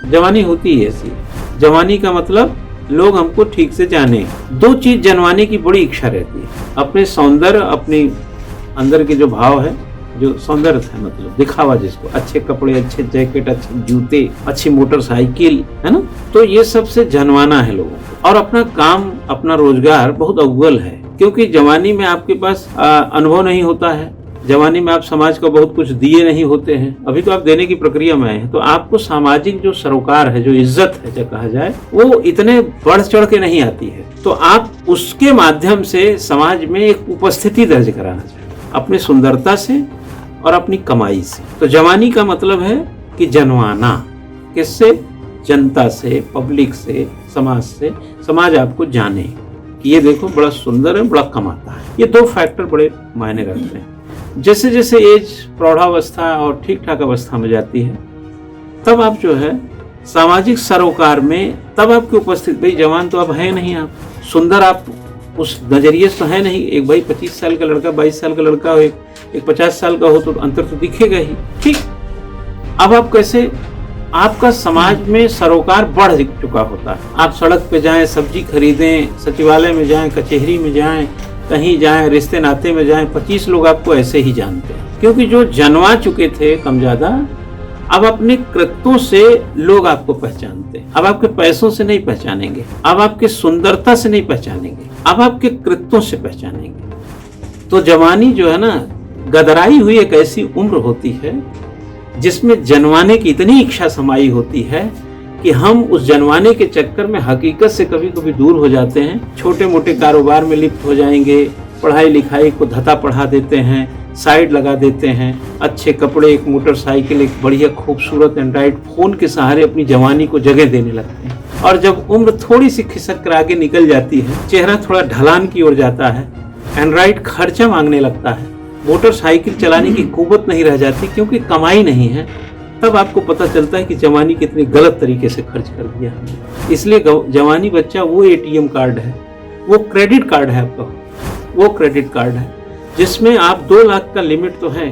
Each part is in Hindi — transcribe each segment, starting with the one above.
जवानी होती है ऐसी। जवानी का मतलब लोग हमको ठीक से जाने। दो चीज जनवाने की बड़ी इच्छा रहती है, अपने सौंदर्य, अपने अंदर के जो भाव है, जो सौंदर्य है, मतलब दिखावा जिसको, अच्छे कपड़े, अच्छे जैकेट, अच्छे जूते, अच्छी मोटरसाइकिल, है ना। तो ये सबसे जनवाना है लोगों को। और अपना काम, अपना रोजगार बहुत अव्वल है, क्योंकि जवानी में आपके पास अनुभव नहीं होता है। जवानी में आप समाज को बहुत कुछ दिए नहीं होते हैं, अभी तो आप देने की प्रक्रिया में आए हैं। तो आपको सामाजिक जो सरोकार है, जो इज्जत है, जो कहा जाए, वो इतने बढ़ चढ़ के नहीं आती है। तो आप उसके माध्यम से समाज में एक उपस्थिति दर्ज कराना चाहिए, अपनी सुंदरता से और अपनी कमाई से। तो जवानी का मतलब है कि जनवाना, किससे? जनता से, पब्लिक से, समाज से। समाज आपको जाने कि ये देखो बड़ा सुंदर है, बड़ा कमाता है। ये दो फैक्टर बड़े मायने रखते हैं। जैसे जैसे एज, प्रौढ़ावस्था और ठीक ठाक अवस्था में जाती है, तब आप जो है सामाजिक सरोकार में, तब आपकी उपस्थिति, भाई जवान तो अब है नहीं, आप सुंदर, आप उस नजरिए से तो है नहीं। एक भाई 25 साल का लड़का, 22 साल का लड़का हो, एक 50 साल का हो, तो अंतर तो दिखेगा ही। ठीक, अब आप कैसे, आपका समाज में सरोकार बढ़ चुका होता है। आप सड़क पे जाएं, सब्जी खरीदें, सचिवालय में जाएं, कचहरी में जाएं, कहीं जाएं, रिश्ते नाते में जाएं, 25 लोग आपको ऐसे ही जानते हैं। क्योंकि जो जनवा चुके थे कम ज्यादा, अब अपने कृत्यों से लोग आपको पहचानते हैं। अब आपके पैसों से नहीं पहचानेंगे, अब आपके सुंदरता से नहीं पहचानेंगे, अब आपके कृत्यों से पहचानेंगे। तो जवानी जो है ना, गदराई हुई एक ऐसी उम्र होती है जिसमें जनवाने की इतनी इच्छा समाई होती है कि हम उस जनवाने के चक्कर में हकीकत से कभी कभी दूर हो जाते हैं। छोटे मोटे कारोबार में लिप्त हो जाएंगे, पढ़ाई लिखाई को धता पढ़ा देते हैं, साइड लगा देते हैं, अच्छे कपड़े, एक मोटरसाइकिल, एक बढ़िया खूबसूरत एंड्रॉइड फोन के सहारे अपनी जवानी को जगह देने लगते हैं। और जब उम्र थोड़ी सी खिसक कर आगे निकल जाती है, चेहरा थोड़ा ढलान की ओर जाता है, एंड्रॉइड खर्चा मांगने लगता है, मोटरसाइकिल चलाने की कुव्वत नहीं रह जाती क्योंकि कमाई नहीं है, तब आपको पता चलता है कि जवानी कितनी गलत तरीके से खर्च कर दिया हमने। इसलिए जवानी बच्चा वो एटीएम कार्ड है, वो क्रेडिट कार्ड है आपका, वो क्रेडिट कार्ड है जिसमें आप 2 लाख का लिमिट तो है,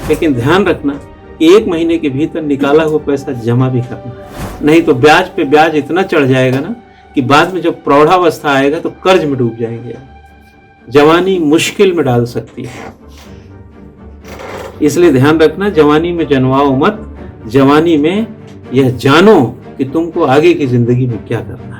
लेकिन ध्यान रखना कि 1 महीने के भीतर निकाला हुआ पैसा जमा भी करना है, नहीं तो ब्याज पे ब्याज इतना चढ़ जाएगा ना कि बाद में जब प्रौढ़ावस्था आएगा तो कर्ज में डूब जाएंगे। जवानी मुश्किल में डाल सकती है, इसलिए ध्यान रखना, जवानी में जनवाओ मत। जवानी में यह जानो कि तुमको आगे की जिंदगी में क्या करना है।